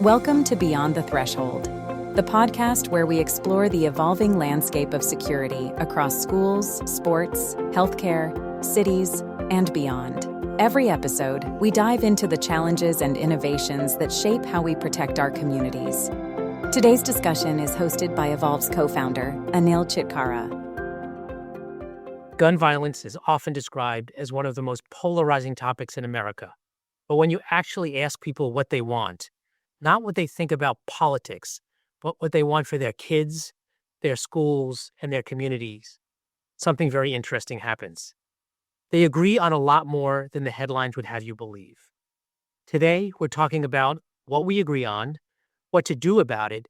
Welcome to Beyond the Threshold, the podcast where we explore the evolving landscape of security across schools, sports, healthcare, cities, and beyond. Every episode, we dive into the challenges and innovations that shape how we protect our communities. Today's discussion is hosted by Evolve's co-founder, Anil Chitkara. Gun violence is often described as one of the most polarizing topics in America. But when you actually ask people what they want, not what they think about politics, but what they want for their kids, their schools, and their communities, something very interesting happens. They agree on a lot more than the headlines would have you believe. Today, we're talking about what we agree on, what to do about it,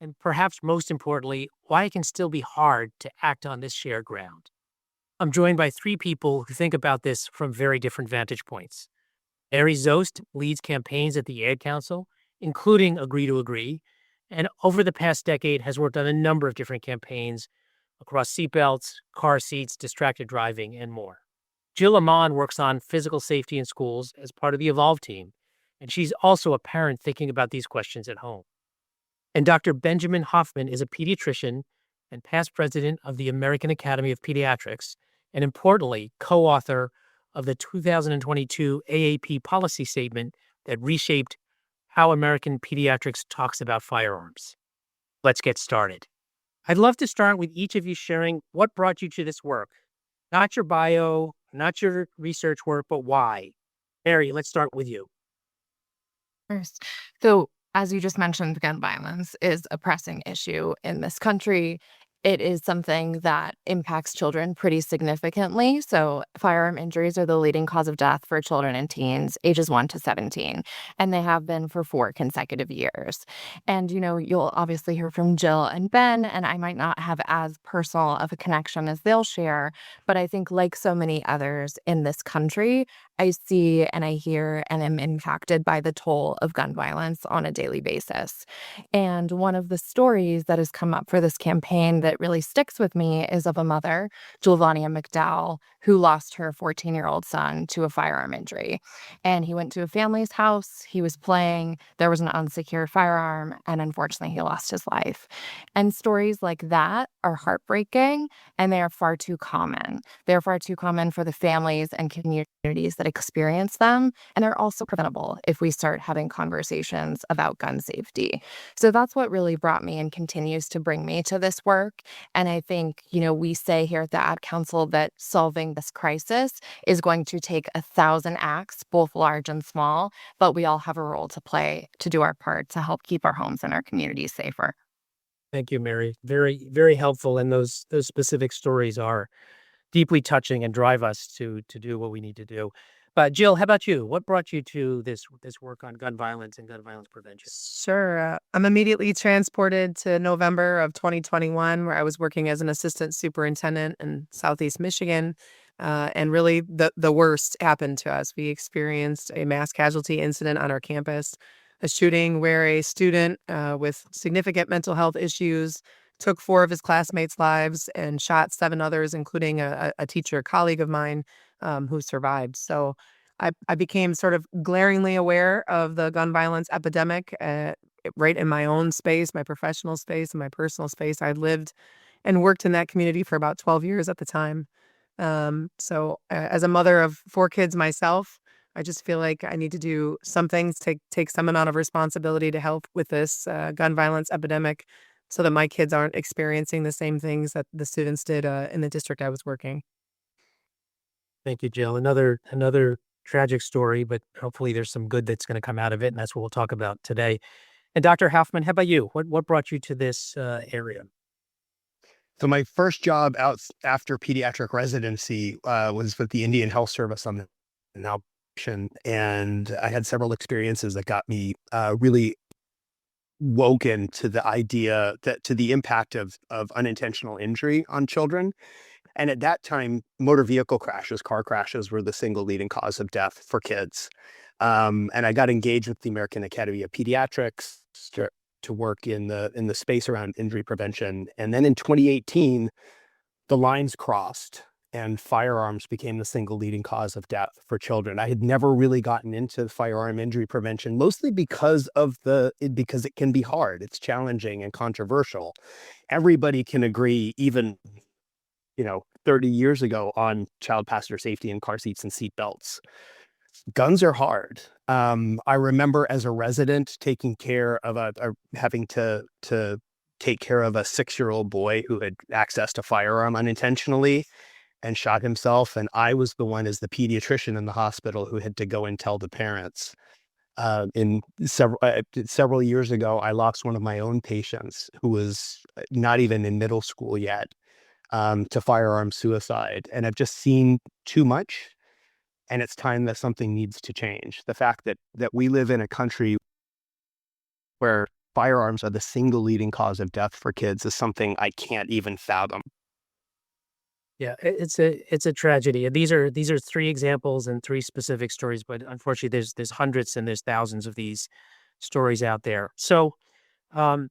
and perhaps most importantly, why it can still be hard to act on this shared ground. I'm joined by three people who think about this from very different vantage points. Mary Zost leads campaigns at the Ad Council, including Agree to Agree, and over the past decade has worked on a number of different campaigns across seatbelts, car seats, distracted driving, and more. Jill Amon works on physical safety in schools as part of the Evolve team, and she's also a parent thinking about these questions at home. And Dr. Benjamin Hoffman is a pediatrician and past president of the American Academy of Pediatrics, and importantly, co-author of the 2022 AAP policy statement that reshaped how American pediatrics talks about firearms. Let's get started. I'd love to start with each of you sharing what brought you to this work. Not your bio, not your research work, but why. Mary, let's start with you. First. So, as you just mentioned, gun violence is a pressing issue in this country. It is something that impacts children pretty significantly. So firearm injuries are the leading cause of death for children and teens ages 1 to 17, and they have been for 4 consecutive years. And, you'll obviously hear from Jill and Ben, and I might not have as personal of a connection as they'll share, but I think like so many others in this country, I see and I hear and am impacted by the toll of gun violence on a daily basis. And one of the stories that has come up for this campaign that really sticks with me is of a mother, Julvania McDowell, who lost her 14-year-old son to a firearm injury. And he went to a family's house, he was playing, there was an unsecured firearm, and unfortunately he lost his life. And stories like that are heartbreaking, and they are far too common. They're far too common for the families and communities that experience them, and they're also preventable if we start having conversations about gun safety. So that's what really brought me and continues to bring me to this work. And I think, we say here at the Ad Council that solving this crisis is going to take 1,000 acts, both large and small, but we all have a role to play to do our part to help keep our homes and our communities safer. Thank you, Mary. Very, very helpful. And those specific stories are deeply touching and drive us to do what we need to do. But Jill, how about you? What brought you to this work on gun violence and gun violence prevention? Sure. I'm immediately transported to November of 2021, where I was working as an assistant superintendent in Southeast Michigan. And really, the worst happened to us. We experienced a mass casualty incident on our campus, a shooting where a student with significant mental health issues took 4 of his classmates' lives and shot 7 others, including a teacher colleague of mine who survived. So I became sort of glaringly aware of the gun violence epidemic right in my own space, my professional space, and my personal space. I lived and worked in that community for about 12 years at the time. So as a mother of 4 kids myself, I just feel like I need to do some things, take some amount of responsibility to help with this gun violence epidemic so that my kids aren't experiencing the same things that the students did in the district I was working. Thank you, Jill. Another tragic story, but hopefully there's some good that's going to come out of it, and that's what we'll talk about today. And Dr. Hoffman, how about you? What brought you to this area? So my first job out after pediatric residency was with the Indian Health Service on an outpatient, and I had several experiences that got me really woken to the idea to the impact of unintentional injury on children. And at that time, motor vehicle crashes, car crashes, were the single leading cause of death for kids. And I got engaged with the American Academy of Pediatrics to work in the space around injury prevention. And then in 2018, the lines crossed, and firearms became the single leading cause of death for children. I had never really gotten into firearm injury prevention, mostly because because it can be hard. It's challenging and controversial. Everybody can agree, even 30 years ago, on child passenger safety and car seats and seat belts. Guns are hard. I remember as a resident taking care of having to take care of a 6-year-old boy who had accessed a firearm unintentionally and shot himself. And I was the one, as the pediatrician in the hospital, who had to go and tell the parents. In several years ago, I lost one of my own patients who was not even in middle school yet, to firearm suicide. And I've just seen too much. And it's time that something needs to change. The fact that we live in a country where firearms are the single leading cause of death for kids is something I can't even fathom. Yeah, it's a tragedy. And these are three examples and three specific stories, but unfortunately, there's hundreds and there's thousands of these stories out there. So, um,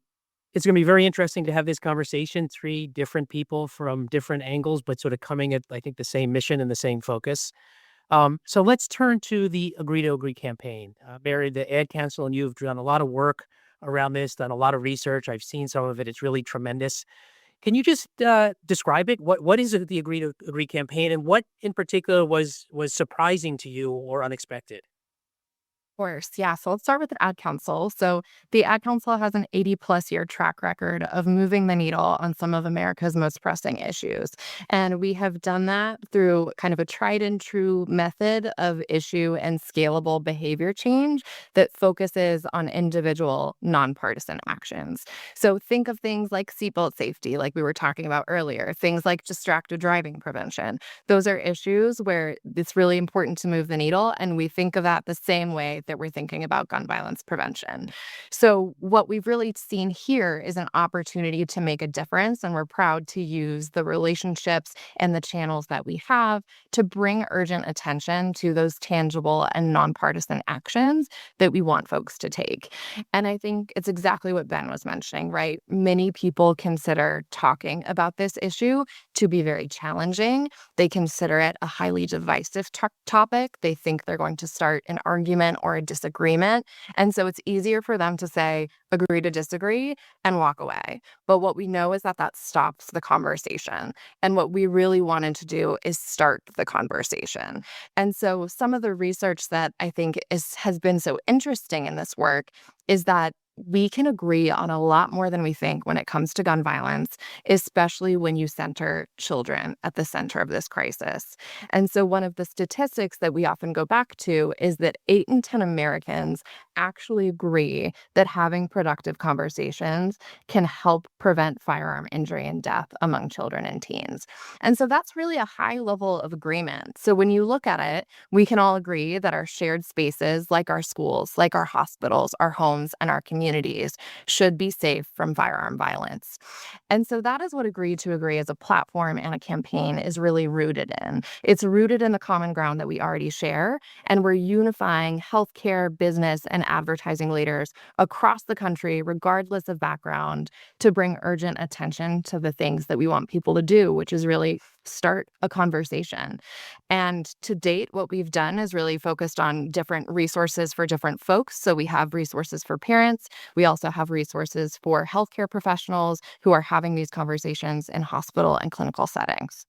it's going to be very interesting to have this conversation. Three different people from different angles, but sort of coming at, I think, the same mission and the same focus. So let's turn to the Agree to Agree campaign. Mary, the Ad Council and you have done a lot of work around this, done a lot of research. I've seen some of it. It's really tremendous. Can you just describe it? What is the Agree to Agree campaign, and what in particular was surprising to you or unexpected? Course. Yeah. So let's start with the Ad Council. So the Ad Council has an 80+ year track record of moving the needle on some of America's most pressing issues. And we have done that through kind of a tried and true method of issue and scalable behavior change that focuses on individual nonpartisan actions. So think of things like seatbelt safety, like we were talking about earlier, things like distracted driving prevention. Those are issues where it's really important to move the needle. And we think of that the same way that we're thinking about gun violence prevention. So what we've really seen here is an opportunity to make a difference, and we're proud to use the relationships and the channels that we have to bring urgent attention to those tangible and nonpartisan actions that we want folks to take. And I think it's exactly what Ben was mentioning, right? Many people consider talking about this issue to be very challenging. They consider it a highly divisive topic. They think they're going to start an argument or a disagreement. And so it's easier for them to say, agree to disagree and walk away. But what we know is that that stops the conversation. And what we really wanted to do is start the conversation. And so some of the research that I think has been so interesting in this work is that we can agree on a lot more than we think when it comes to gun violence, especially when you center children at the center of this crisis. And so one of the statistics that we often go back to is that 8 in 10 Americans actually agree that having productive conversations can help prevent firearm injury and death among children and teens. And so that's really a high level of agreement. So when you look at it, we can all agree that our shared spaces, like our schools, like our hospitals, our homes, and our communities, should be safe from firearm violence. And so that is what Agree to Agree as a platform and a campaign is really rooted in. It's rooted in the common ground that we already share, and we're unifying healthcare, business, and advertising leaders across the country, regardless of background, to bring urgent attention to the things that we want people to do, which is really start a conversation. And to date, what we've done is really focused on different resources for different folks. So we have resources for parents. We also have resources for healthcare professionals who are having these conversations in hospital and clinical settings.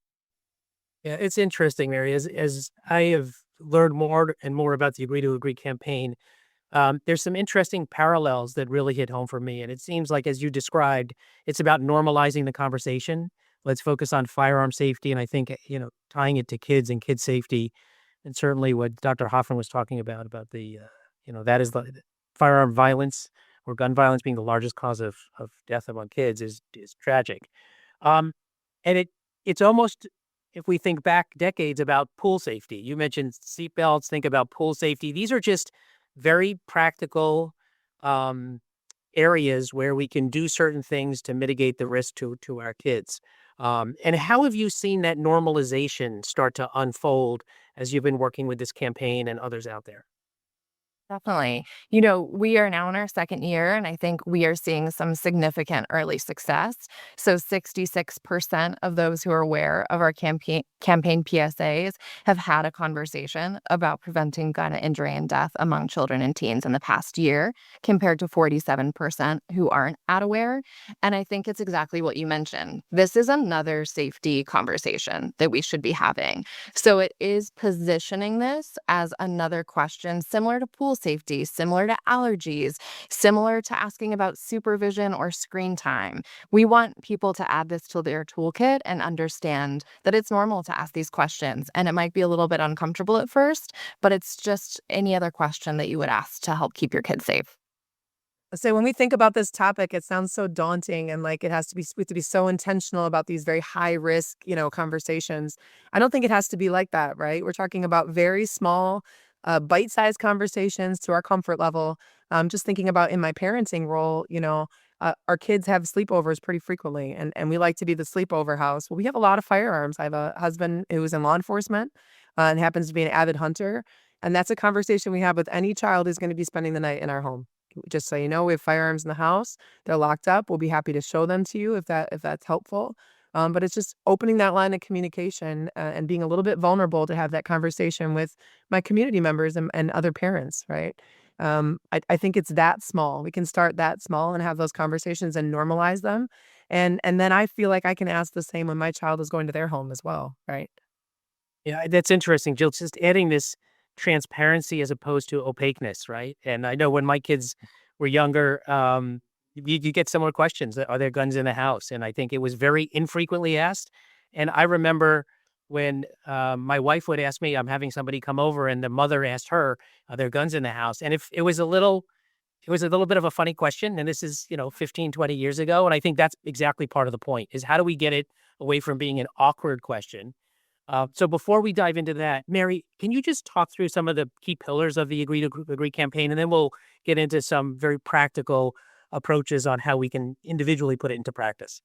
Yeah, it's interesting, Mary. As I have learned more and more about the Agree to Agree campaign, there's some interesting parallels that really hit home for me. And it seems like, as you described, it's about normalizing the conversation. Let's focus on firearm safety. And I think, tying it to kids and kid safety, and certainly what Dr. Hoffman was talking about the, that is the firearm violence or gun violence being the largest cause of death among kids is tragic. Um, and it's almost, if we think back decades, about pool safety. You mentioned seatbelts, think about pool safety. These are just very practical um, areas where we can do certain things to mitigate the risk to our kids. And how have you seen that normalization start to unfold as you've been working with this campaign and others out there? Definitely. We are now in our second year, and I think we are seeing some significant early success. So 66% of those who are aware of our campaign PSAs have had a conversation about preventing gun injury and death among children and teens in the past year, compared to 47% who aren't aware. And I think it's exactly what you mentioned. This is another safety conversation that we should be having. So it is positioning this as another question similar to pool safety, similar to allergies, similar to asking about supervision or screen time. We want people to add this to their toolkit and understand that it's normal to ask these questions. And it might be a little bit uncomfortable at first, but it's just any other question that you would ask to help keep your kids safe. So when we think about this topic, it sounds so daunting and like it has to be we have to be so intentional about these very high risk, conversations. I don't think it has to be like that, right? We're talking about very small, bite-sized conversations to our comfort level. Just thinking about in my parenting role, our kids have sleepovers pretty frequently, and we like to be the sleepover house. Well, we have a lot of firearms. I have a husband who is in law enforcement and happens to be an avid hunter, and that's a conversation we have with any child who's going to be spending the night in our home. Just so you know, we have firearms in the house. They're locked up. We'll be happy to show them to you if that's helpful. But it's just opening that line of communication and being a little bit vulnerable to have that conversation with my community members and other parents, right? I think it's that small. We can start that small and have those conversations and normalize them. And then I feel like I can ask the same when my child is going to their home as well, right? Yeah, that's interesting, Jill. Just adding this transparency as opposed to opaqueness, right? And I know when my kids were younger, you get similar questions. Are there guns in the house? And I think it was very infrequently asked. And I remember when my wife would ask me, I'm having somebody come over, and the mother asked her, are there guns in the house? And if it was a little bit of a funny question. And this is, 15, 20 years ago. And I think that's exactly part of the point is how do we get it away from being an awkward question? So before we dive into that, Mary, can you just talk through some of the key pillars of the Agree to Agree campaign, and then we'll get into some very practical approaches on how we can individually put it into practice.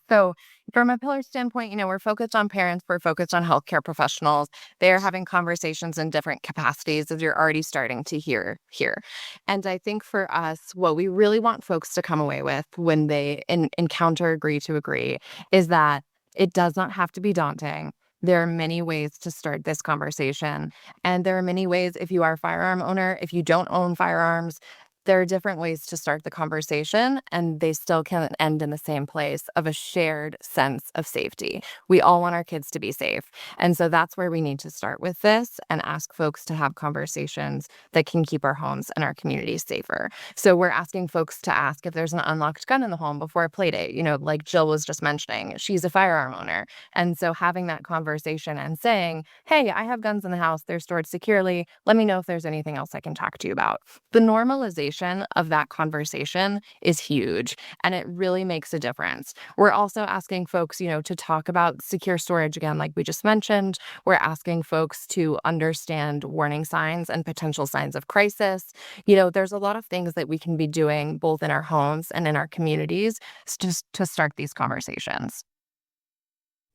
So, from a pillar standpoint, we're focused on parents, we're focused on healthcare professionals. They're having conversations in different capacities, as you're already starting to hear here. And I think for us, what we really want folks to come away with when they encounter Agree to Agree is that it does not have to be daunting. There are many ways to start this conversation. And there are many ways, if you are a firearm owner, if you don't own firearms, there are different ways to start the conversation, and they still can end in the same place of a shared sense of safety. We all want our kids to be safe. And so that's where we need to start with this and ask folks to have conversations that can keep our homes and our communities safer. So we're asking folks to ask if there's an unlocked gun in the home before a play date, like Jill was just mentioning. She's a firearm owner. And so having that conversation and saying, hey, I have guns in the house, they're stored securely. Let me know if there's anything else I can talk to you about. The normalization of that conversation is huge, and it really makes a difference. We're also asking folks, to talk about secure storage again, like we just mentioned. We're asking folks to understand warning signs and potential signs of crisis. There's a lot of things that we can be doing both in our homes and in our communities just to start these conversations.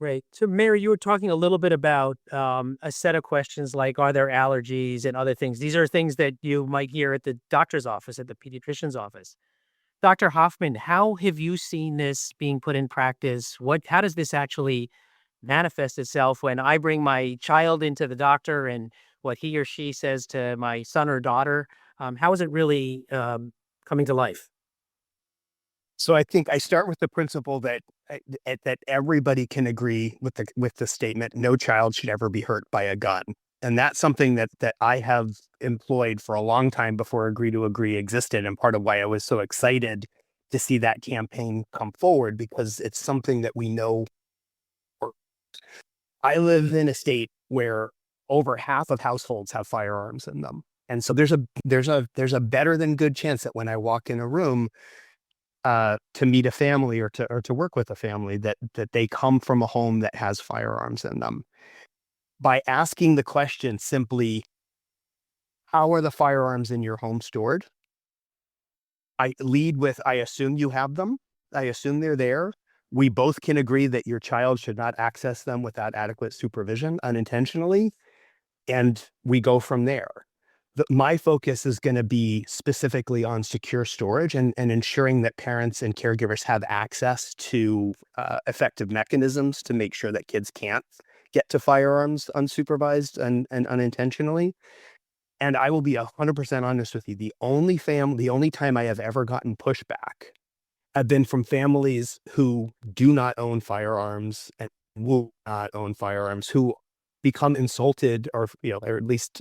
Right. So, Mary, you were talking a little bit about a set of questions like, are there allergies and other things? These are things that you might hear at the doctor's office, at the pediatrician's office. Dr. Hoffman, how have you seen this being put in practice? How does this actually manifest itself when I bring my child into the doctor and what he or she says to my son or daughter? How is it really coming to life? So I think I start with the principle that that everybody can agree with the statement, no child should ever be hurt by a gun. And that's something that I have employed for a long time before Agree to Agree existed, and part of why I was so excited to see that campaign come forward, because it's something that we know. I live in a state where over half of households have firearms in them. And so there's a better than good chance that when I walk in a room to meet a family or to work with a family, that they come from a home that has firearms in them. By asking the question simply, how are the firearms in your home stored? I lead with, I assume you have them. I assume they're there. We both can agree that your child should not access them without adequate supervision unintentionally. And we go from there. my focus is going to be specifically on secure storage and ensuring that parents and caregivers have access to effective mechanisms to make sure that kids can't get to firearms unsupervised and unintentionally. And I will be 100% honest with you. The only time I have ever gotten pushback have been from families who do not own firearms and will not own firearms, who become insulted or at least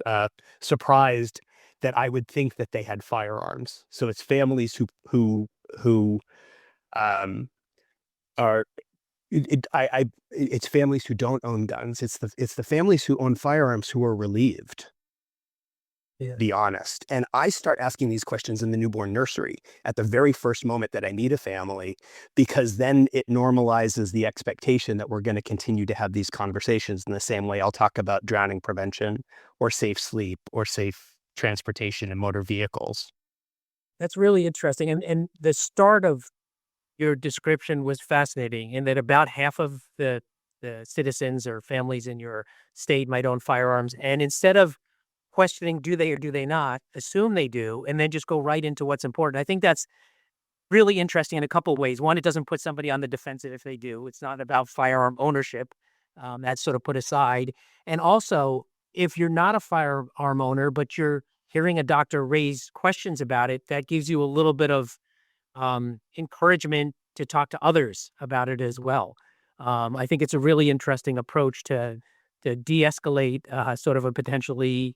surprised that I would think that they had firearms. So it's families who um, are it's families who don't own guns. It's the families who own firearms who are relieved, Yeah. be honest. And I start asking these questions in the newborn nursery at the very first moment that I meet a family, because then it normalizes the expectation that we're going to continue to have these conversations in the same way I'll talk about drowning prevention or safe sleep or safe transportation in motor vehicles. That's really interesting. And the start of your description was fascinating in that about half of the citizens or families in your state might own firearms. And instead of questioning, do they or do they not, assume they do, and then just go right into what's important. I think that's really interesting in a couple of ways. One, it doesn't put somebody on the defensive if they do. It's not about firearm ownership. That's sort of put aside. And also, if you're not a firearm owner, but you're hearing a doctor raise questions about it, that gives you a little bit of encouragement to talk to others about it as well. I think it's a really interesting approach to de-escalate sort of a potentially,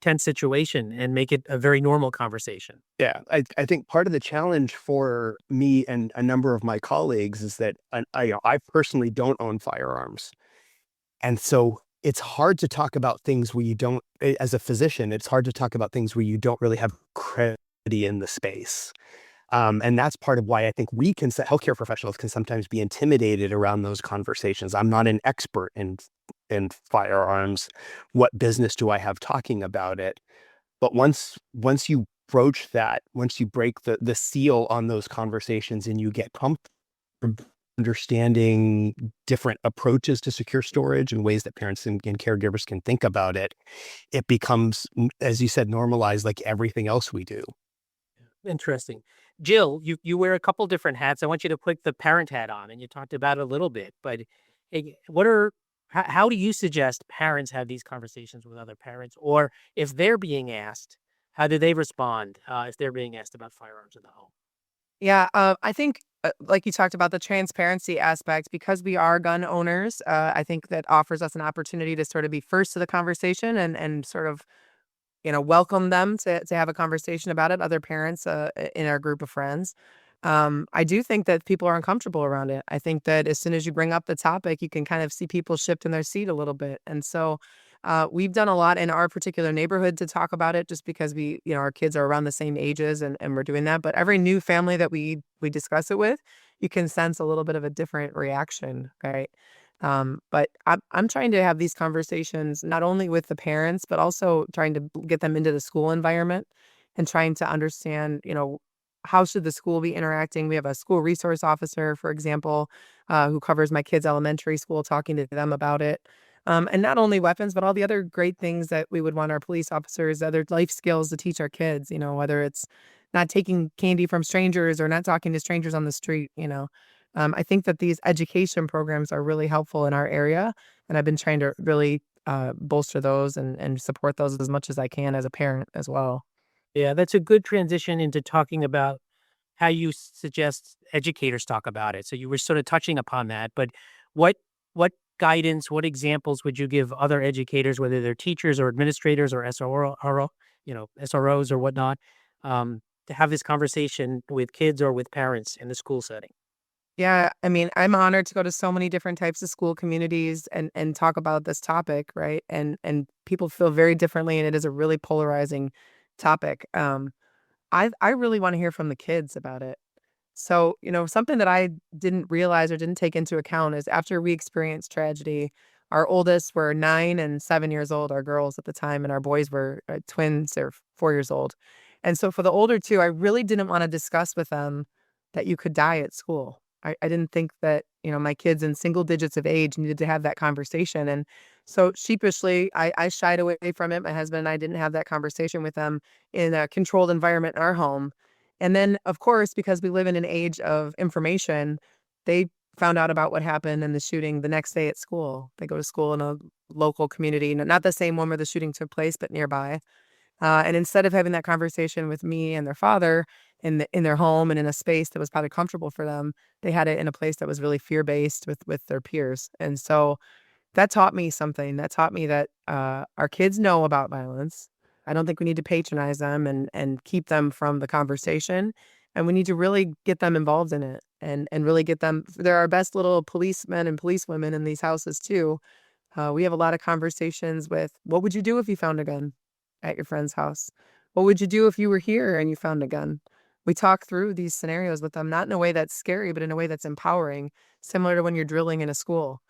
tense situation and make it a very normal conversation. Yeah, I think part of the challenge for me and a number of my colleagues is that I personally don't own firearms. And so it's hard to talk about things where you don't, as a physician, it's hard to talk about things where you don't really have credibility in the space. And that's part of why I think healthcare professionals can sometimes be intimidated around those conversations. I'm not an expert in firearms. What business do I have talking about it? But once you broach that, once you break the seal on those conversations and you get comfortable understanding different approaches to secure storage and ways that parents and caregivers can think about it, it becomes, as you said, normalized like everything else we do. Interesting. Jill, you wear a couple different hats. I want you to put the parent hat on, and you talked about it a little bit, but how do you suggest parents have these conversations with other parents? Or if they're being asked, how do they respond if they're being asked about firearms in the home? Yeah, I think, like you talked about the transparency aspect, because we are gun owners, I think that offers us an opportunity to sort of be first to the conversation and sort of, welcome them to have a conversation about it, other parents in our group of friends. I do think that people are uncomfortable around it. I think that as soon as you bring up the topic, you can kind of see people shift in their seat a little bit. And so we've done a lot in our particular neighborhood to talk about it just because our kids are around the same ages and we're doing that. But every new family that we discuss it with, you can sense a little bit of a different reaction, right? But I'm trying to have these conversations not only with the parents, but also trying to get them into the school environment and trying to understand, how should the school be interacting? We have a school resource officer, for example, who covers my kids' elementary school, talking to them about it. And not only weapons, but all the other great things that we would want our police officers, other life skills to teach our kids, whether it's not taking candy from strangers or not talking to strangers on the street. I think that these education programs are really helpful in our area. And I've been trying to really bolster those and support those as much as I can as a parent as well. Yeah, that's a good transition into talking about how you suggest educators talk about it. So you were sort of touching upon that, but what what guidance, what examples would you give other educators, whether they're teachers or administrators or SROs or whatnot, to have this conversation with kids or with parents in the school setting? Yeah, I mean, I'm honored to go to so many different types of school communities and talk about this topic, right? And people feel very differently, and it is a really polarizing topic. I really want to hear from the kids about it. So, something that I didn't realize or didn't take into account is after we experienced tragedy, our oldest were 9 and 7 years old, our girls at the time, and our boys were twins, they're 4 years old. And so for the older two, I really didn't want to discuss with them that you could die at school. I didn't think that, my kids in single digits of age needed to have that conversation. And So sheepishly, I shied away from it. My husband and I didn't have that conversation with them in a controlled environment in our home. And then, of course, because we live in an age of information, they found out about what happened in the shooting the next day at school. They go to school in a local community, not the same one where the shooting took place, but nearby. And instead of having that conversation with me and their father in their home and in a space that was probably comfortable for them, they had it in a place that was really fear based with their peers. And so that taught me something. That taught me that our kids know about violence. I don't think we need to patronize them and keep them from the conversation. And we need to really get them involved in it and really get them. They're our best little policemen and policewomen in these houses too. We have a lot of conversations with, what would you do if you found a gun at your friend's house? What would you do if you were here and you found a gun? We talk through these scenarios with them, not in a way that's scary, but in a way that's empowering, similar to when you're drilling in a school.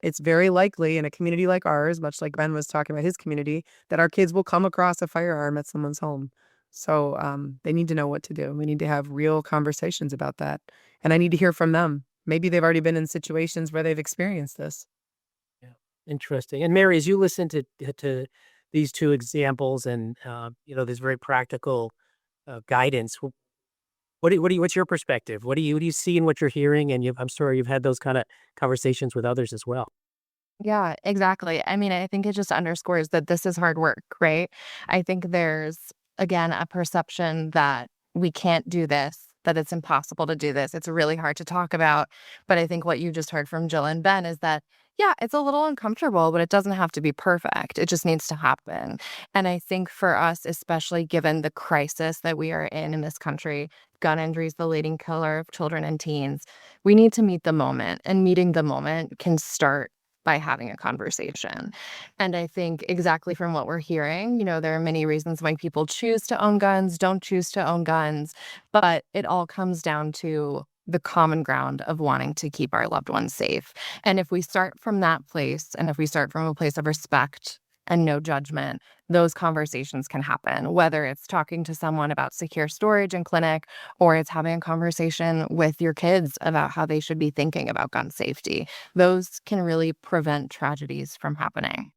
It's very likely in a community like ours, much like Ben was talking about his community, that our kids will come across a firearm at someone's home. So they need to know what to do. We need to have real conversations about that. And I need to hear from them. Maybe they've already been in situations where they've experienced this. Yeah, interesting. And Mary, as you listen to these two examples and this very practical guidance, what's your perspective? What do you see in what you're hearing? And I'm sure you've had those kind of conversations with others as well. Yeah, exactly. I mean, I think it just underscores that this is hard work, right? I think there's, again, a perception that we can't do this, that it's impossible to do this. It's really hard to talk about. But I think what you just heard from Jill and Ben is that, yeah, it's a little uncomfortable, but it doesn't have to be perfect. It just needs to happen. And I think for us, especially given the crisis that we are in this country, gun injury is the leading killer of children and teens, we need to meet the moment. And meeting the moment can start by having a conversation. And I think exactly from what we're hearing, there are many reasons why people choose to own guns, don't choose to own guns, but it all comes down to the common ground of wanting to keep our loved ones safe. And if we start from that place, and if we start from a place of respect and no judgment, those conversations can happen, whether it's talking to someone about secure storage in clinic or it's having a conversation with your kids about how they should be thinking about gun safety. Those can really prevent tragedies from happening.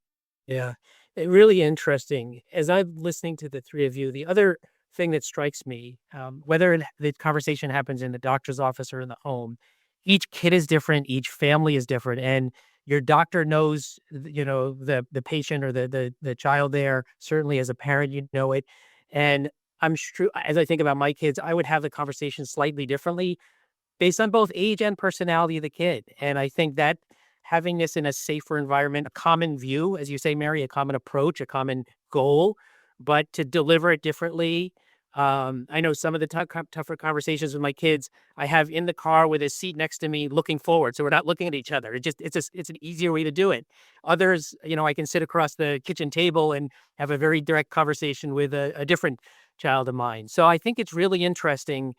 Yeah, really interesting. As I'm listening to the three of you, the other thing that strikes me, whether the conversation happens in the doctor's office or in the home, each kid is different, each family is different, and your doctor knows, the patient or the child there. Certainly, as a parent, you know it, and I'm sure as I think about my kids, I would have the conversation slightly differently based on both age and personality of the kid. And I think that having this in a safer environment, a common view, as you say, Mary, a common approach, a common goal, but to deliver it differently. I know some of the tougher conversations with my kids I have in the car with a seat next to me looking forward. So we're not looking at each other. It's an easier way to do it. Others, I can sit across the kitchen table and have a very direct conversation with a different child of mine. So I think it's really interesting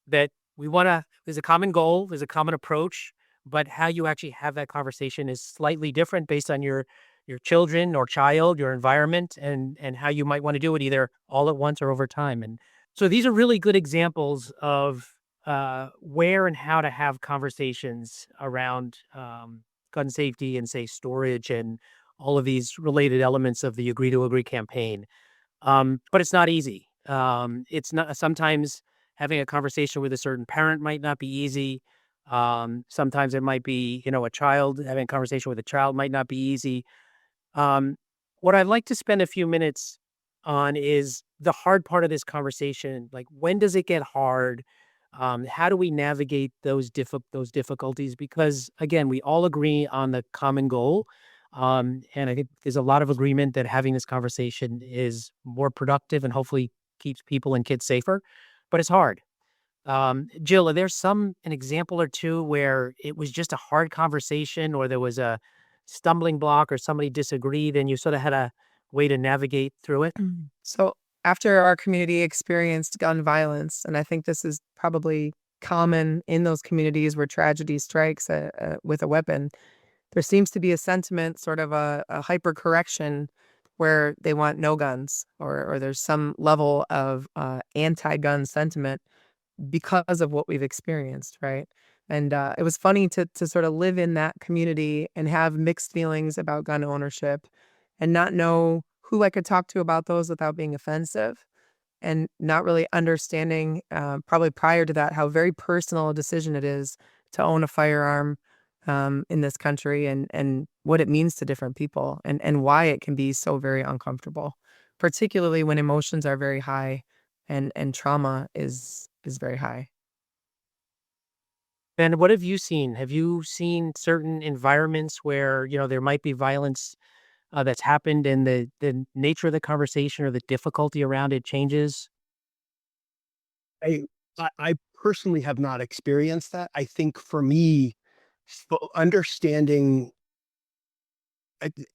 that there's a common goal, there's a common approach, but how you actually have that conversation is slightly different based on your children or child, your environment, and how you might want to do it either all at once or over time. And so these are really good examples of where and how to have conversations around gun safety and say storage and all of these related elements of the Agree to Agree campaign. But it's not easy. It's not sometimes having a conversation with a certain parent might not be easy. Sometimes it might be, a child having a conversation with a child might not be easy. Um, what I'd like to spend a few minutes on is the hard part of this conversation. Like, when does it get hard? How do we navigate those difficulties? Because again, we all agree on the common goal, and I think there's a lot of agreement that having this conversation is more productive and hopefully keeps people and kids safer. But it's hard. Jill, are there an example or two where it was just a hard conversation or there was a stumbling block or somebody disagreed and you sort of had a way to navigate through it? So after our community experienced gun violence, and I think this is probably common in those communities where tragedy strikes with a weapon, there seems to be a sentiment, sort of a hyper correction, where they want no guns, or there's some level of anti-gun sentiment because of what we've experienced, right? And it was funny to sort of live in that community and have mixed feelings about gun ownership and not know who I could talk to about those without being offensive, and not really understanding, probably prior to that, how very personal a decision it is to own a firearm in this country, and what it means to different people, and why it can be so very uncomfortable, particularly when emotions are very high and trauma is very high. And what have you seen? Have you seen certain environments where, there might be violence that's happened and the nature of the conversation or the difficulty around it changes? I I personally have not experienced that. I think for me, understanding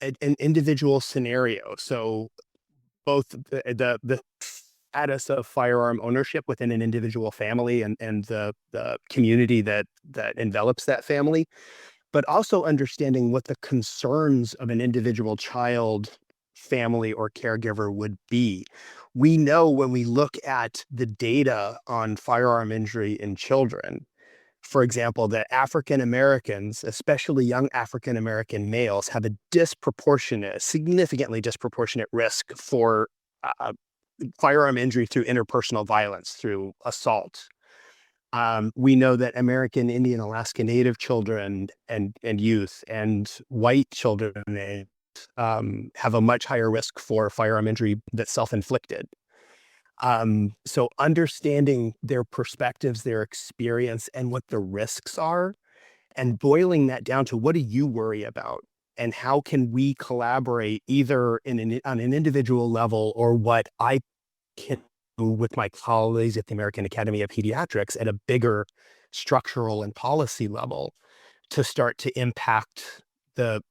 an individual scenario, so both the status of firearm ownership within an individual family and the community that envelops that family, but also understanding what the concerns of an individual child, family, or caregiver would be. We know when we look at the data on firearm injury in children, for example, that African Americans, especially young African American males, have a disproportionate, significantly disproportionate risk for uh, firearm injury through interpersonal violence, through assault. We know that American Indian, Alaska Native children and youth and white children have a much higher risk for firearm injury that's self-inflicted. So understanding their perspectives, their experience, and what the risks are, and boiling that down to what do you worry about, and how can we collaborate either on an individual level, or what I can do with my colleagues at the American Academy of Pediatrics at a bigger structural and policy level to start to impact the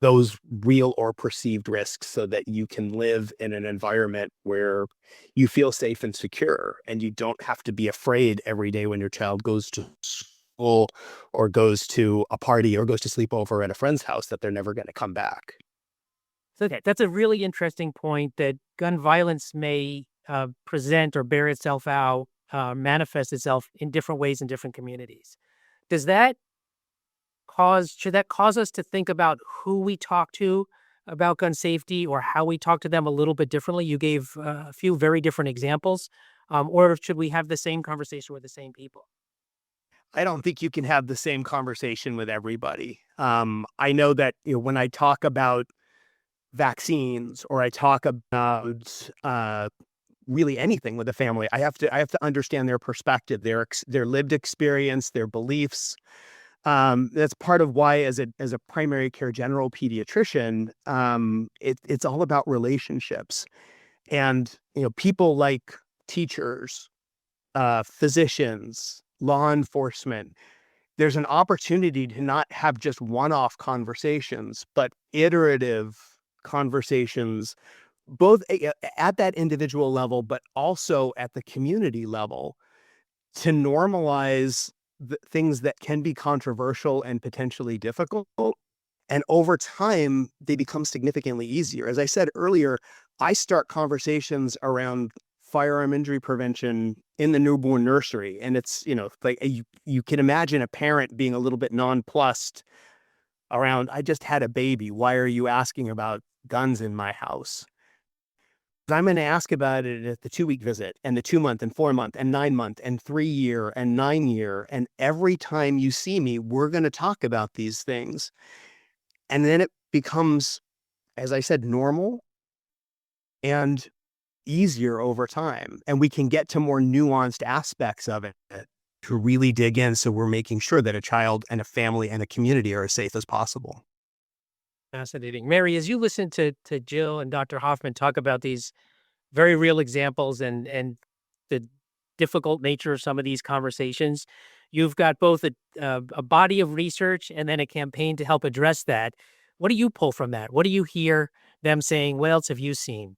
those real or perceived risks, so that you can live in an environment where you feel safe and secure, and you don't have to be afraid every day when your child goes to school or goes to a party or goes to sleep over at a friend's house that they're never going to come back. So that's a really interesting point that gun violence may present or bear itself out, manifest itself in different ways in different communities. Does that should that cause us to think about who we talk to about gun safety or how we talk to them a little bit differently? You gave a few very different examples. Or should we have the same conversation with the same people? I don't think you can have the same conversation with everybody. I know that, when I talk about vaccines, or I talk about really anything with a family, I have to understand their perspective, their lived experience, their beliefs. That's part of why, as a primary care general pediatrician, it's all about relationships, and people like teachers, physicians, law enforcement. There's an opportunity to not have just one-off conversations, but iterative conversations, both at that individual level, but also at the community level, to normalize the things that can be controversial and potentially difficult. And over time, they become significantly easier. As I said earlier, I start conversations around firearm injury prevention in the newborn nursery. And it's, like you can imagine a parent being a little bit nonplussed around, I just had a baby. Why are you asking about guns in my house? I'm going to ask about it at the 2-week visit, and the 2-month and 4-month and 9-month and 3-year and 9-year. And every time you see me, we're going to talk about these things. And then it becomes, as I said, normal and easier over time. And we can get to more nuanced aspects of it to really dig in. So we're making sure that a child and a family and a community are as safe as possible. Fascinating. Mary, as you listen to Jill and Dr. Hoffman talk about these very real examples and the difficult nature of some of these conversations, you've got both a body of research and then a campaign to help address that. What do you pull from that? What do you hear them saying? What else have you seen?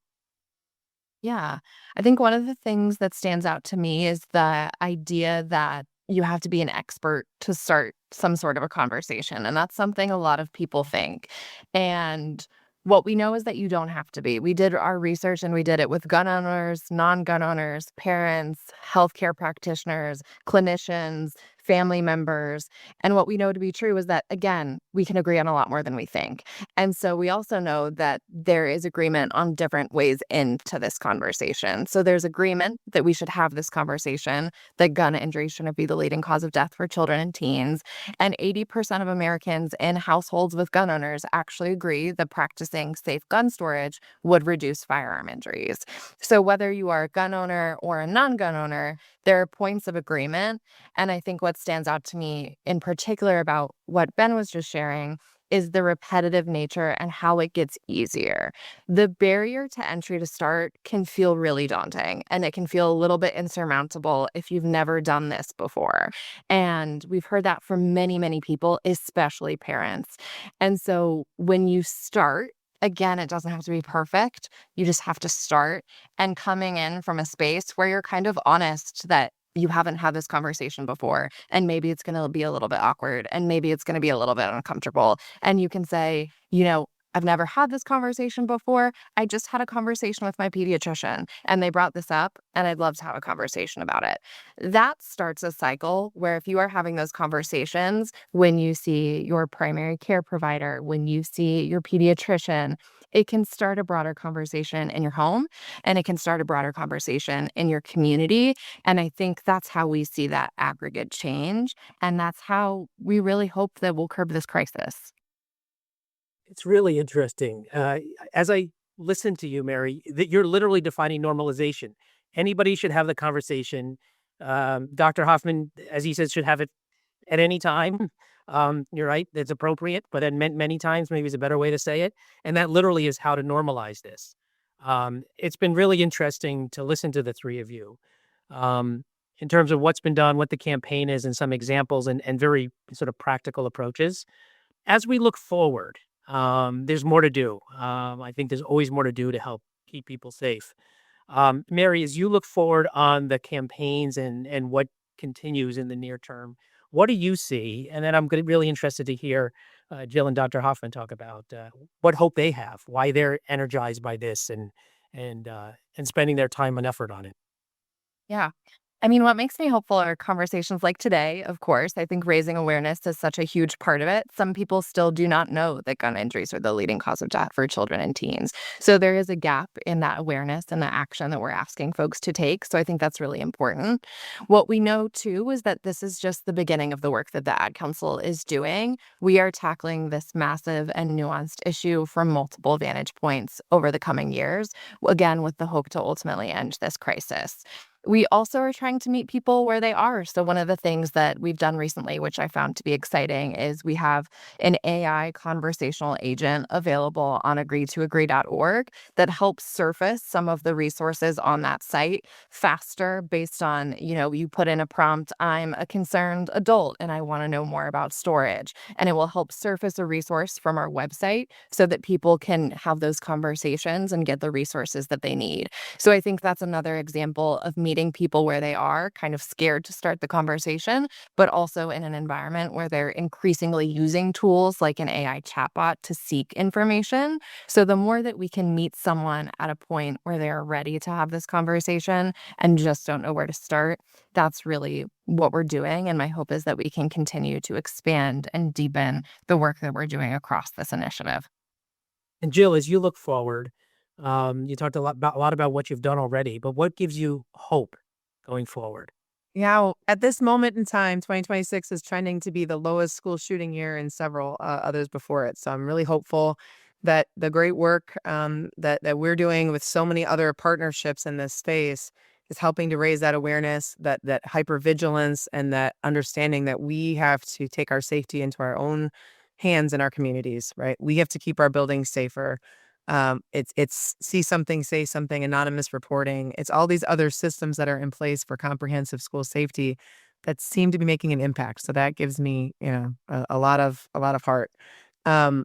Yeah. I think one of the things that stands out to me is the idea that you have to be an expert to start some sort of a conversation. And that's something a lot of people think. And what we know is that you don't have to be. We did our research and we did it with gun owners, non gun owners, parents, healthcare practitioners, clinicians, family members. And what we know to be true is that, again, we can agree on a lot more than we think. And so we also know that there is agreement on different ways into this conversation. So there's agreement that we should have this conversation, that gun injury shouldn't be the leading cause of death for children and teens. And 80% of Americans in households with gun owners actually agree that practicing safe gun storage would reduce firearm injuries. So whether you are a gun owner or a non-gun owner, there are points of agreement. And I think what stands out to me in particular about what Ben was just sharing is the repetitive nature and how it gets easier. The barrier to entry to start can feel really daunting, and it can feel a little bit insurmountable if you've never done this before. And we've heard that from many, many people, especially parents. And so when you start, again, it doesn't have to be perfect. You just have to start, and coming in from a space where you're kind of honest that you haven't had this conversation before, and maybe it's going to be a little bit awkward, and maybe it's going to be a little bit uncomfortable. And you can say, I've never had this conversation before. I just had a conversation with my pediatrician and they brought this up, and I'd love to have a conversation about it. That starts a cycle where if you are having those conversations when you see your primary care provider, when you see your pediatrician, it can start a broader conversation in your home, and it can start a broader conversation in your community. And I think that's how we see that aggregate change. And that's how we really hope that we'll curb this crisis. It's really interesting. As I listen to you, Mary, that you're literally defining normalization. Anybody should have the conversation. Dr. Hoffman, as he says, should have it at any time. You're right, it's appropriate, but then many times maybe is a better way to say it. And that literally is how to normalize this. It's been really interesting to listen to the three of you in terms of what's been done, what the campaign is, and some examples and very sort of practical approaches. As we look forward, there's more to do. I think there's always more to do to help keep people safe. Mary, as you look forward on the campaigns and what continues in the near term, what do you see? And then I'm really interested to hear Jill and Dr. Hoffman talk about what hope they have, why they're energized by this, and spending their time and effort on it. Yeah. I mean, what makes me hopeful are conversations like today, of course. I think raising awareness is such a huge part of it. Some people still do not know that gun injuries are the leading cause of death for children and teens. So there is a gap in that awareness and the action that we're asking folks to take. So I think that's really important. What we know, too, is that this is just the beginning of the work that the Ad Council is doing. We are tackling this massive and nuanced issue from multiple vantage points over the coming years, again, with the hope to ultimately end this crisis. We also are trying to meet people where they are. So one of the things that we've done recently, which I found to be exciting, is we have an AI conversational agent available on agree2agree.org that helps surface some of the resources on that site faster based on, you put in a prompt, I'm a concerned adult and I want to know more about storage. And it will help surface a resource from our website so that people can have those conversations and get the resources that they need. So I think that's another example of meeting people where they are, kind of scared to start the conversation, but also in an environment where they're increasingly using tools like an AI chatbot to seek information. So the more that we can meet someone at a point where they're ready to have this conversation and just don't know where to start, that's really what we're doing. And my hope is that we can continue to expand and deepen the work that we're doing across this initiative. And Jill, as you look forward, you talked a lot about what you've done already, but what gives you hope going forward? Yeah, well, at this moment in time, 2026 is trending to be the lowest school shooting year in several others before it. So I'm really hopeful that the great work that we're doing with so many other partnerships in this space is helping to raise that awareness, that hypervigilance, and that understanding that we have to take our safety into our own hands in our communities. Right, we have to keep our buildings safer. It's see something, say something, anonymous reporting. It's all these other systems that are in place for comprehensive school safety that seem to be making an impact. So that gives me, a lot of heart. Um,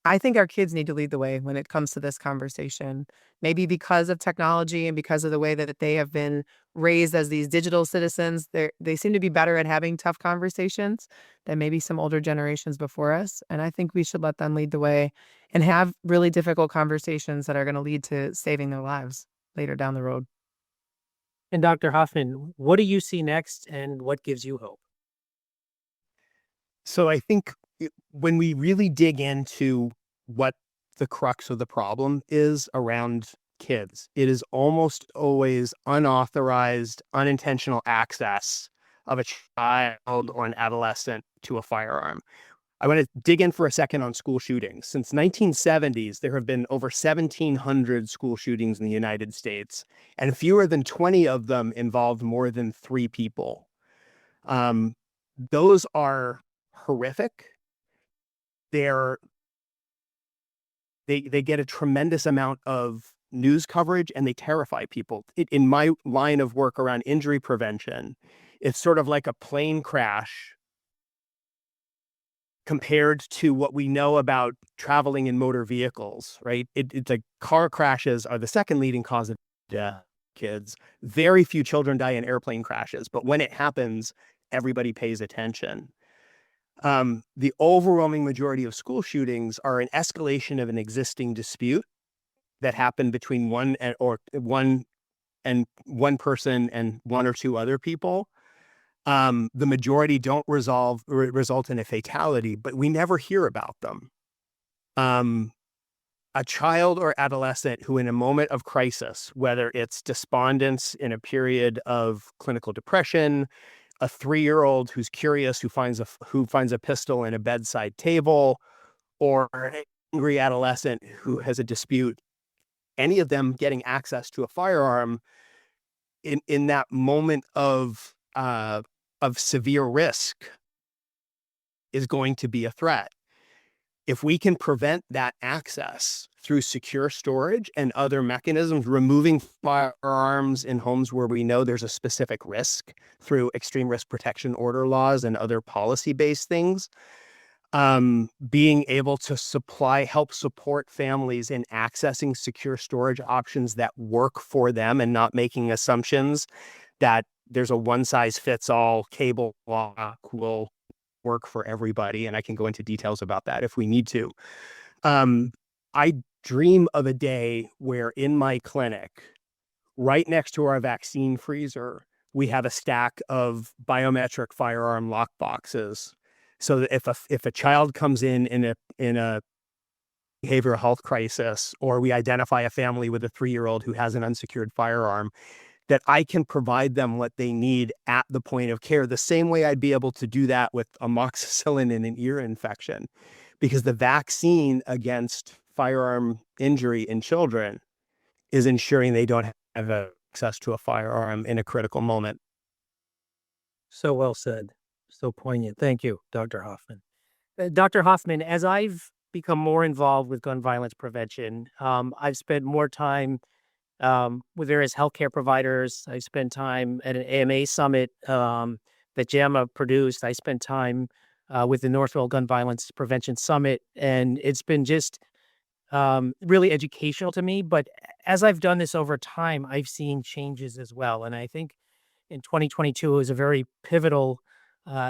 I think our kids need to lead the way when it comes to this conversation. Maybe because of technology and because of the way that they have been raised as these digital citizens, they seem to be better at having tough conversations than maybe some older generations before us. And I think we should let them lead the way and have really difficult conversations that are going to lead to saving their lives later down the road. And Dr. Hoffman, what do you see next and what gives you hope? So I think when we really dig into what the crux of the problem is around kids, it is almost always unauthorized, unintentional access of a child or an adolescent to a firearm. I want to dig in for a second on school shootings. Since 1970s, there have been over 1,700 school shootings in the United States, and fewer than 20 of them involved more than 3 people. Those are horrific. They're they get a tremendous amount of news coverage and they terrify people. In my line of work around injury prevention, it's sort of like a plane crash compared to what we know about traveling in motor vehicles, right? It's like car crashes are the second leading cause of death. Kids, very few children die in airplane crashes, but when it happens, everybody pays attention. The overwhelming majority of school shootings are an escalation of an existing dispute that happened between one person and one or two other people. The majority don't result in a fatality, but we never hear about them. A child or adolescent who in a moment of crisis, whether it's despondence in a period of clinical depression, a 3-year-old who's curious, who finds a pistol in a bedside table, or an angry adolescent who has a dispute, any of them getting access to a firearm in that moment of severe risk is going to be a threat. If we can prevent that access through secure storage and other mechanisms, removing firearms in homes where we know there's a specific risk through extreme risk protection order laws and other policy-based things, being able to help support families in accessing secure storage options that work for them and not making assumptions that there's a one-size-fits-all cable lock will work for everybody. And I can go into details about that if we need to. I dream of a day where in my clinic, right next to our vaccine freezer, we have a stack of biometric firearm lock boxes. So that if a child comes in a behavioral health crisis, or we identify a family with a 3-year-old who has an unsecured firearm, that I can provide them what they need at the point of care, the same way I'd be able to do that with amoxicillin in an ear infection, because the vaccine against firearm injury in children is ensuring they don't have access to a firearm in a critical moment. So well said. So poignant. Thank you, Dr. Hoffman. Dr. Hoffman, as I've become more involved with gun violence prevention, I've spent more time with various healthcare providers. I spent time at an AMA summit that JAMA produced. I spent time with the Northwell Gun Violence Prevention Summit, and it's been just really educational to me. But as I've done this over time, I've seen changes as well. And I think in 2022 it was a very pivotal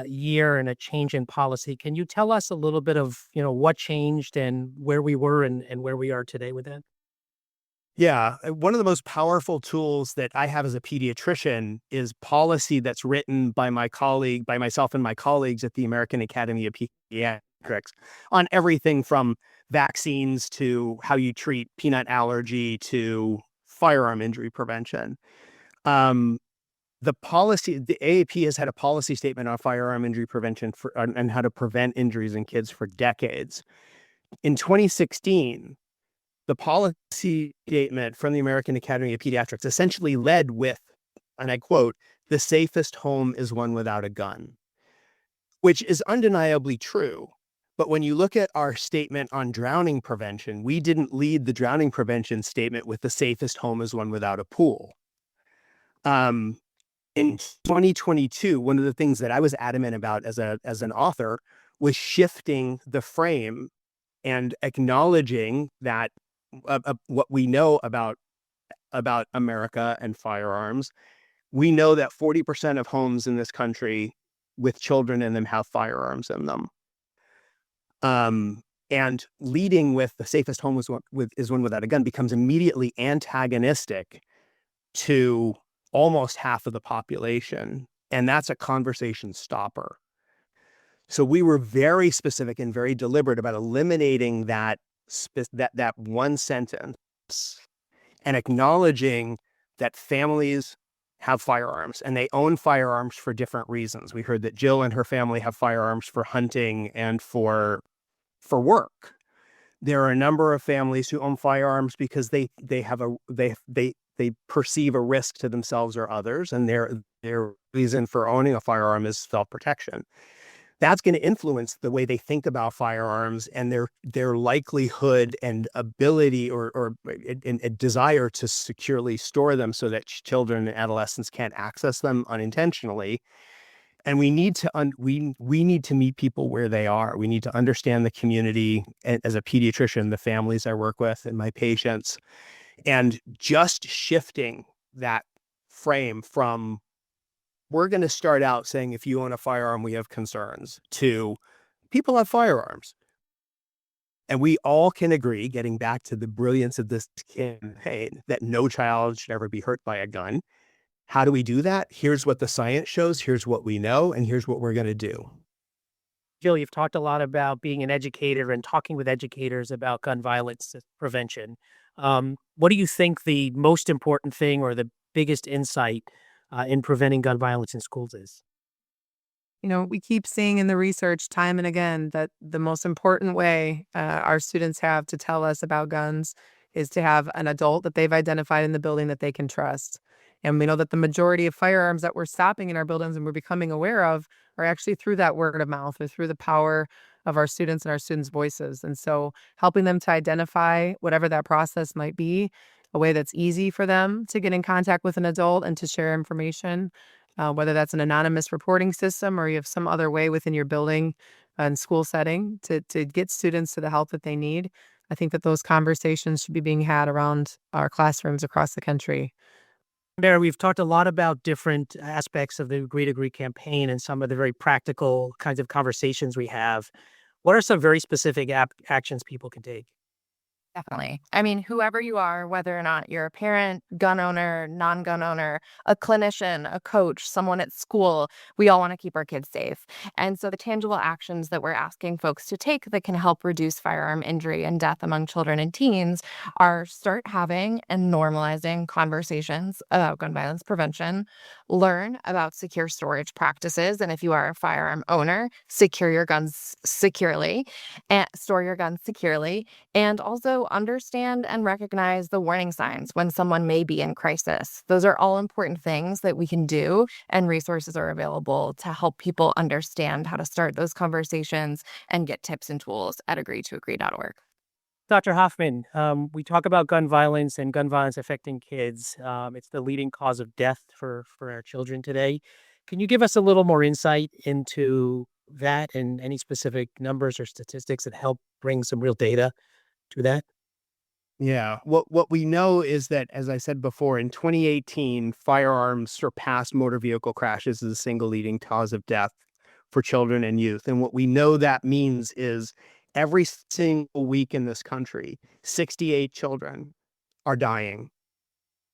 year and a change in policy. Can you tell us a little bit of what changed and where we were and where we are today with that? Yeah, one of the most powerful tools that I have as a pediatrician is policy that's written by myself and my colleagues at the American Academy of Pediatrics on everything from vaccines to how you treat peanut allergy to firearm injury prevention. The AAP has had a policy statement on firearm injury prevention and how to prevent injuries in kids for decades. In 2016, the policy statement from the American Academy of Pediatrics essentially led with, and I quote, "The safest home is one without a gun," which is undeniably true. But when you look at our statement on drowning prevention, we didn't lead the drowning prevention statement with "the safest home is one without a pool." In 2022, one of the things that I was adamant about as an author was shifting the frame and acknowledging that what we know about America and firearms. We know that 40% of homes in this country with children in them have firearms in them. And leading with "the safest home is one without a gun" becomes immediately antagonistic to almost half of the population. And that's a conversation stopper. So we were very specific and very deliberate about eliminating that one sentence and acknowledging that families have firearms and they own firearms for different reasons. We heard that Jill and her family have firearms for hunting and for work. There are a number of families who own firearms because they perceive a risk to themselves or others, and their reason for owning a firearm is self-protection. That's going to influence the way they think about firearms and their likelihood and ability or a desire to securely store them so that children and adolescents can't access them unintentionally. And we need to we need to meet people where they are. We need to understand the community. And as a pediatrician, the families I work with and my patients, and just shifting that frame from we're going to start out saying, if you own a firearm, we have concerns, to people have firearms. And we all can agree, getting back to the brilliance of this campaign, that no child should ever be hurt by a gun. How do we do that? Here's what the science shows. Here's what we know. And here's what we're going to do. Jill, you've talked a lot about being an educator and talking with educators about gun violence prevention. What do you think the most important thing or the biggest insight in preventing gun violence in schools is? We keep seeing in the research time and again that the most important way our students have to tell us about guns is to have an adult that they've identified in the building that they can trust. And we know that the majority of firearms that we're stopping in our buildings and we're becoming aware of are actually through that word of mouth or through the power of our students and our students' voices. And so helping them to identify whatever that process might be, a way that's easy for them to get in contact with an adult and to share information, whether that's an anonymous reporting system or you have some other way within your building and school setting to get students to the help that they need. I think that those conversations should be being had around our classrooms across the country. Mary, we've talked a lot about different aspects of the Agree to Agree campaign and some of the very practical kinds of conversations we have. What are some very specific actions people can take? Definitely. I mean, whoever you are, whether or not you're a parent, gun owner, non-gun owner, a clinician, a coach, someone at school, we all want to keep our kids safe. And so the tangible actions that we're asking folks to take that can help reduce firearm injury and death among children and teens are start having and normalizing conversations about gun violence prevention, learn about secure storage practices, and if you are a firearm owner, secure your guns securely and store your guns securely, and also understand and recognize the warning signs when someone may be in crisis. Those are all important things that we can do, and resources are available to help people understand how to start those conversations and get tips and tools at agreetoagree.org. Dr. Hoffman, we talk about gun violence and gun violence affecting kids. It's the leading cause of death for our children today. Can you give us a little more insight into that and any specific numbers or statistics that help bring some real data to that? Yeah. What we know is that, as I said before, in 2018, firearms surpassed motor vehicle crashes as a single leading cause of death for children and youth. And what we know that means is every single week in this country, 68 children are dying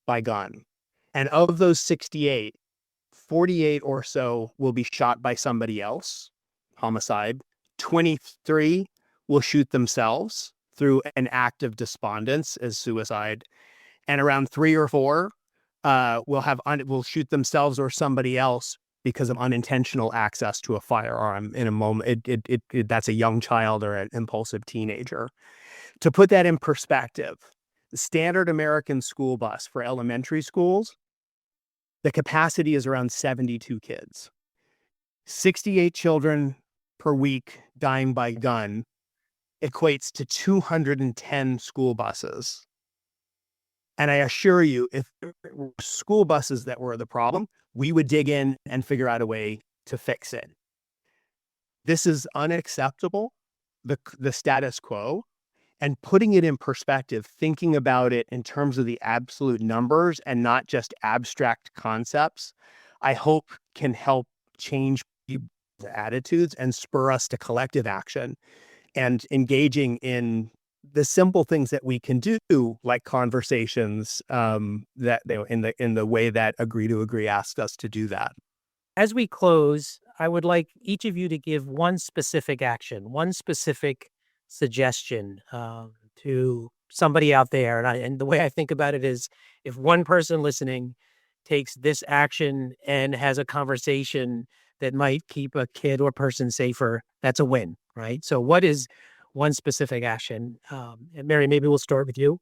by gun. And of those 68, 48 or so will be shot by somebody else, homicide. 23 will shoot themselves through an act of despondence as suicide. And around 3 or 4 will shoot themselves or somebody else because of unintentional access to a firearm in a moment. That's a young child or an impulsive teenager. To put that in perspective, the standard American school bus for elementary schools, the capacity is around 72 kids. 68 children per week dying by gun equates to 210 school buses. And I assure you, if there were school buses that were the problem, we would dig in and figure out a way to fix it. This is unacceptable, the status quo. And putting it in perspective, thinking about it in terms of the absolute numbers and not just abstract concepts, I hope can help change people's attitudes and spur us to collective action and engaging in the simple things that we can do, like conversations that in the way that Agree to Agree asked us to do that. As we close, I would like each of you to give one specific action, one specific suggestion to somebody out there. And the way I think about it is, if one person listening takes this action and has a conversation that might keep a kid or person safer, that's a win, right? So what is one specific action? And Mary, maybe we'll start with you.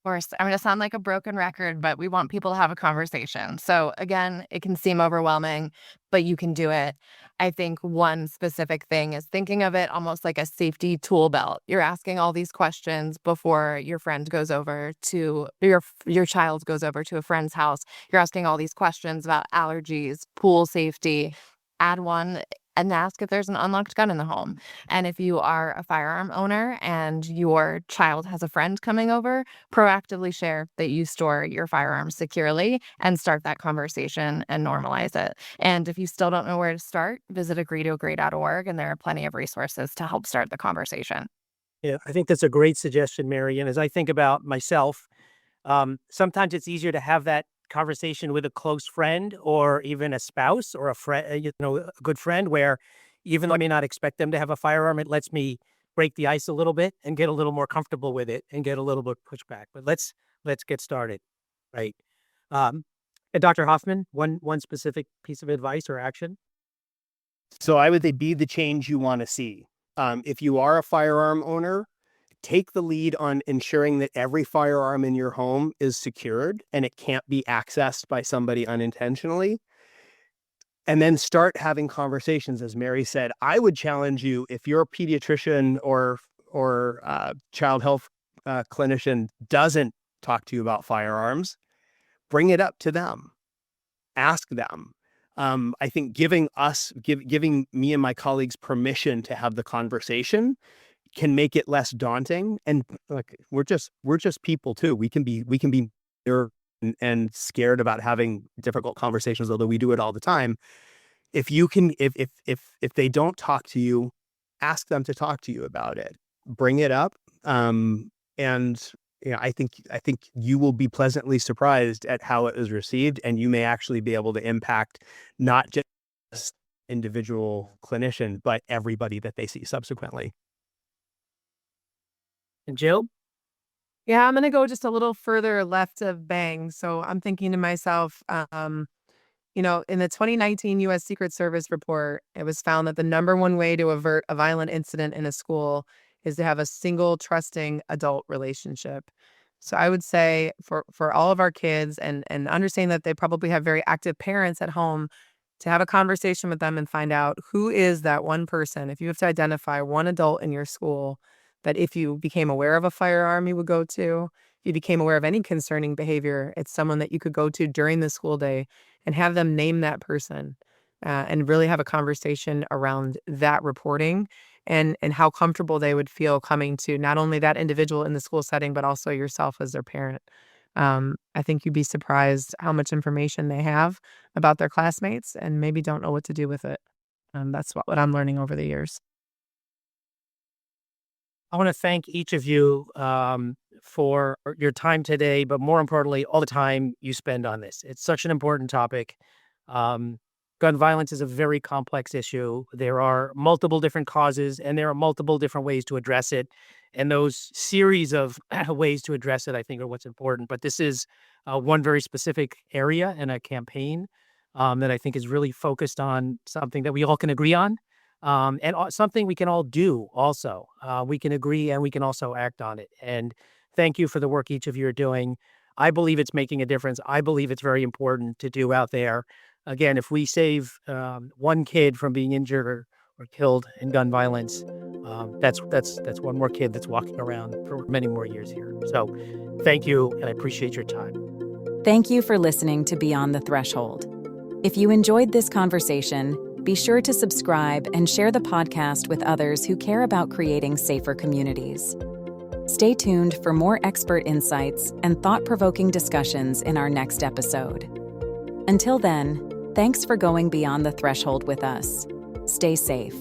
Course, I'm going to sound like a broken record, but we want people to have a conversation. So again, it can seem overwhelming, but you can do it. I think one specific thing is thinking of it almost like a safety tool belt. You're asking all these questions before your friend goes over to your child goes over to a friend's house. You're asking all these questions about allergies, pool safety. Add one and ask if there's an unlocked gun in the home. And if you are a firearm owner and your child has a friend coming over, proactively share that you store your firearms securely and start that conversation and normalize it. And if you still don't know where to start, visit agreetoagree.org, and there are plenty of resources to help start the conversation. Yeah, I think that's a great suggestion, Mary. And as I think about myself, sometimes it's easier to have that conversation with a close friend or even a spouse or a friend, a good friend, where even though I may not expect them to have a firearm, it lets me break the ice a little bit and get a little more comfortable with it and get a little bit pushback. But let's get started, right? And Dr. Hoffman, one specific piece of advice or action. So I would say be the change you want to see. If you are a firearm owner, take the lead on ensuring that every firearm in your home is secured and it can't be accessed by somebody unintentionally. And then start having conversations. As Mary said, I would challenge you, if your pediatrician or child health clinician doesn't talk to you about firearms, bring it up to them. Ask them. I think giving me and my colleagues permission to have the conversation can make it less daunting. And like, we're just people too. We can be and scared about having difficult conversations, although we do it all the time. If they don't talk to you, ask them to talk to you about it. Bring it up. And I think you will be pleasantly surprised at how it is received, and you may actually be able to impact not just individual clinician, but everybody that they see subsequently. And Jill? Yeah, I'm going to go just a little further left of bang. So I'm thinking to myself, in the 2019 U.S. Secret Service report, it was found that the number one way to avert a violent incident in a school is to have a single trusting adult relationship. So I would say for all of our kids and understanding that they probably have very active parents at home, to have a conversation with them and find out who is that one person. If you have to identify one adult in your school that if you became aware of a firearm you would go to, if you became aware of any concerning behavior, it's someone that you could go to during the school day and have them name that person and really have a conversation around that reporting and how comfortable they would feel coming to not only that individual in the school setting, but also yourself as their parent. I think you'd be surprised how much information they have about their classmates and maybe don't know what to do with it. That's what I'm learning over the years. I want to thank each of you for your time today, but more importantly, all the time you spend on this. It's such an important topic. Gun violence is a very complex issue. There are multiple different causes, and there are multiple different ways to address it. And those series of ways to address it, I think, are what's important. But this is one very specific area and a campaign that I think is really focused on something that we all can agree on. And something we can all do also. We can agree and we can also act on it. And thank you for the work each of you are doing. I believe it's making a difference. I believe it's very important to do out there. Again, if we save one kid from being injured or killed in gun violence, that's one more kid that's walking around for many more years here. So thank you, and I appreciate your time. Thank you for listening to Beyond the Threshold. If you enjoyed this conversation, be sure to subscribe and share the podcast with others who care about creating safer communities. Stay tuned for more expert insights and thought-provoking discussions in our next episode. Until then, thanks for going beyond the threshold with us. Stay safe.